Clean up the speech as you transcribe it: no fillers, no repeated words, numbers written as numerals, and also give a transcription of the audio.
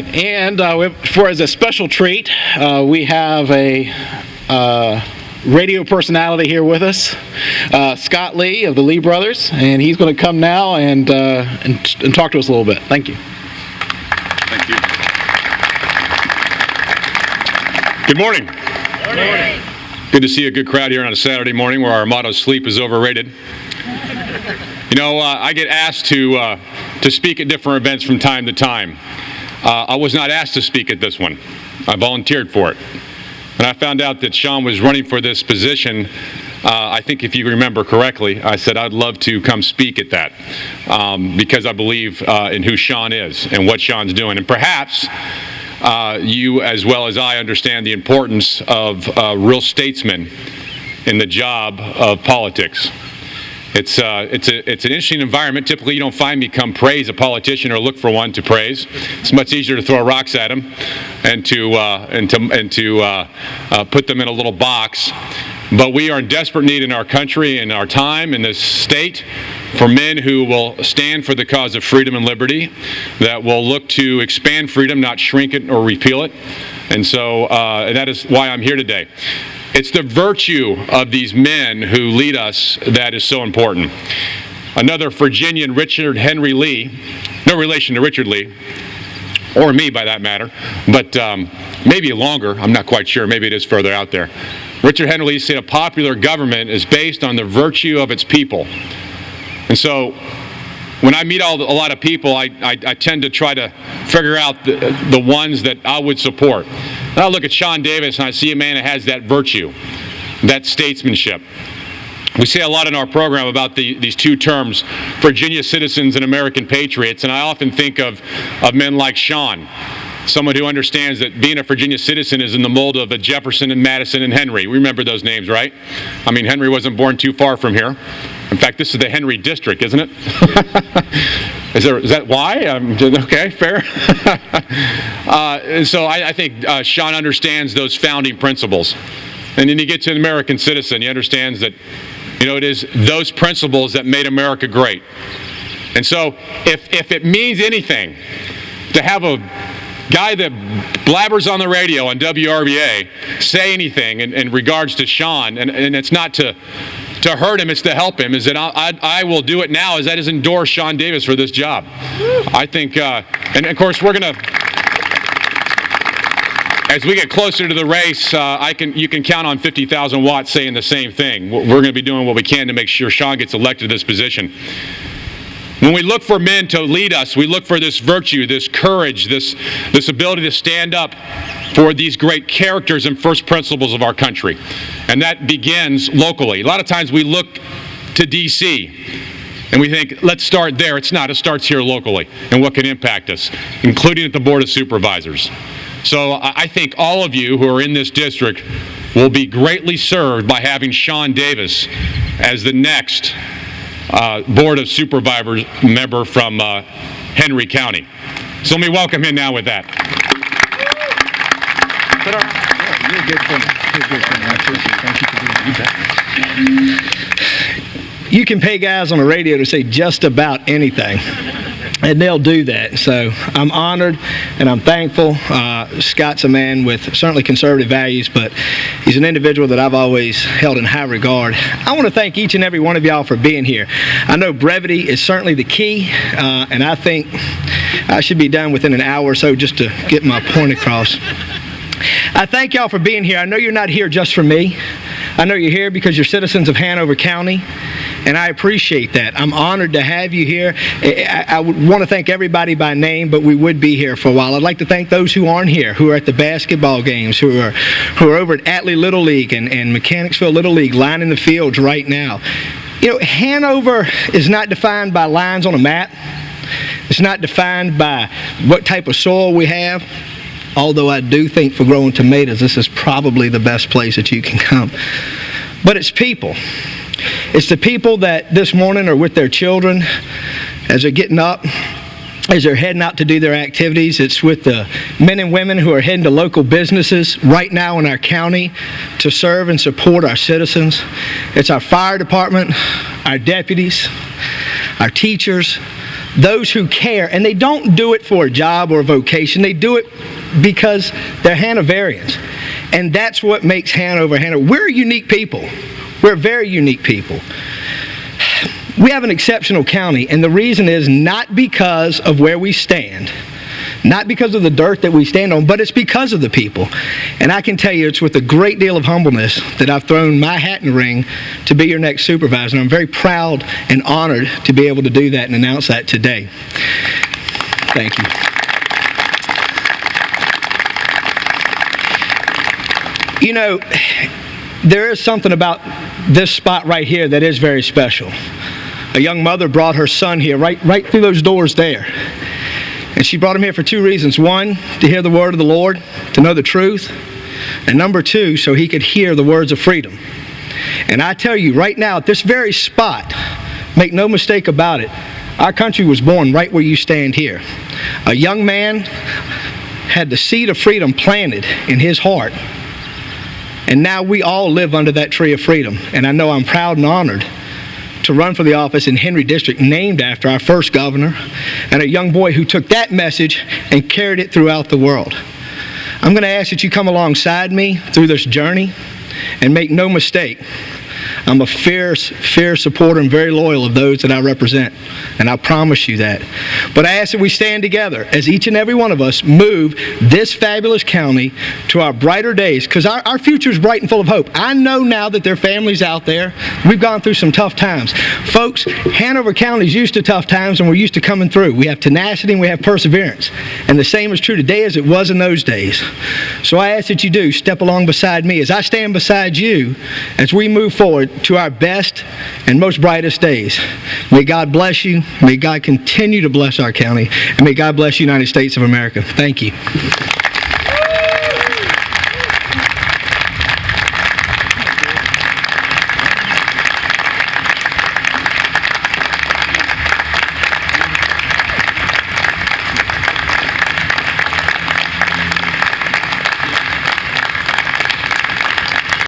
And as a special treat, we have a radio personality here with us, Scott Lee of the Lee Brothers, and he's going to come now and talk to us a little bit. Thank you. Thank you. Good morning. Good morning. Good to see a good crowd here on a Saturday morning where our motto, sleep is overrated. You know, I get asked to speak at different events from time to time. I was not asked to speak at this one. I volunteered for it. And I found out that Sean was running for this position. I think if you remember correctly, I said I'd love to come speak at that because I believe in who Sean is and what Sean's doing. And perhaps you, as well as I, understand the importance of real statesmen in the job of politics. It's an interesting environment. Typically, you don't find me come praise a politician or look for one to praise. It's much easier to throw rocks at them and to put them in a little box. But we are in desperate need in our country, in our time, in this state, for men who will stand for the cause of freedom and liberty, that will look to expand freedom, not shrink it or repeal it. And so and that is why I'm here today. It's the virtue of these men who lead us that is so important. Another Virginian, Richard Henry Lee, no relation to Richard Lee, or me by that matter, but maybe longer, I'm not quite sure, maybe it is further out there. Richard Henry Lee said a popular government is based on the virtue of its people. And so when I meet a lot of people, I tend to try to figure out the ones that I would support. And I look at Sean Davis and I see a man that has that virtue, that statesmanship. We say a lot in our program about these two terms, Virginia citizens and American patriots, and I often think of men like Sean, someone who understands that being a Virginia citizen is in the mold of a Jefferson and Madison and Henry. We remember those names, right? I mean, Henry wasn't born too far from here. In fact, this is the Henry District, isn't it? Is that why? Okay, fair. So I think Sean understands those founding principles. And then you get to an American citizen, he understands that, you know, it is those principles that made America great. And so if it means anything to have a guy that blabbers on the radio on WRBA say anything in regards to Sean, and it's not to hurt him, it's to help him, is that I will do it now, as that is endorse Sean Davis for this job. I think, and of course we're going to, as we get closer to the race, you can count on 50,000 watts saying the same thing. We're going to be doing what we can to make sure Sean gets elected to this position. When we look for men to lead us, we look for this virtue, this courage, this ability to stand up for these great characters and first principles of our country. And that begins locally. A lot of times we look to D.C. and we think, let's start there. It's not. It starts here locally and what can impact us, including at the Board of Supervisors. So I think all of you who are in this district will be greatly served by having Sean Davis as the next Board of Supervisors member from Henry County. So let me welcome him now with that. You're a good friend. I appreciate it. Thank you for doing that. You can pay guys on the radio to say just about anything, and they'll do that. So I'm honored and I'm thankful. Scott's a man with certainly conservative values, but he's an individual that I've always held in high regard. I want to thank each and every one of y'all for being here. I know brevity is certainly the key, and I think I should be done within an hour or so just to get my point across. I thank y'all for being here. I know you're not here just for me. I know you're here because you're citizens of Hanover County, and I appreciate that. I'm honored to have you here. I would want to thank everybody by name, but we would be here for a while. I'd like to thank those who aren't here, who are at the basketball games, who are over at Atlee Little League and Mechanicsville Little League, lining the fields right now. You know, Hanover is not defined by lines on a map. It's not defined by what type of soil we have. Although I do think for growing tomatoes, this is probably the best place that you can come. But it's people. It's the people that this morning are with their children as they're getting up, as they're heading out to do their activities. It's with the men and women who are heading to local businesses right now in our county to serve and support our citizens. It's our fire department, our deputies, our teachers, those who care, and they don't do it for a job or a vocation. They do it because they're Hanoverians. And that's what makes Hanover Hanover. We're a unique people. We're a very unique people. We have an exceptional county, and the reason is not because of where we stand, not because of the dirt that we stand on, but it's because of the people. And I can tell you it's with a great deal of humbleness that I've thrown my hat in the ring to be your next supervisor. And I'm very proud and honored to be able to do that and announce that today. Thank you. You know, there is something about this spot right here that is very special. A young mother brought her son here right through those doors there. And she brought him here for two reasons. One, to hear the word of the Lord, to know the truth. And number two, so he could hear the words of freedom. And I tell you right now, at this very spot, make no mistake about it, our country was born right where you stand here. A young man had the seed of freedom planted in his heart. And now we all live under that tree of freedom. And I know I'm proud and honored to run for the office in Henry District, named after our first governor, and a young boy who took that message and carried it throughout the world. I'm going to ask that you come alongside me through this journey, and make no mistake, I'm a fierce supporter and very loyal of those that I represent, and I promise you that. But I ask that we stand together as each and every one of us move this fabulous county to our brighter days, because our future is bright and full of hope. I know now that there are families out there. We've gone through some tough times. Folks, Hanover County is used to tough times, and we're used to coming through. We have tenacity and we have perseverance. And the same is true today as it was in those days. So I ask that you do step along beside me as I stand beside you as we move forward to our best and most brightest days. May God bless you. May God continue to bless our county. And may God bless the United States of America. Thank you.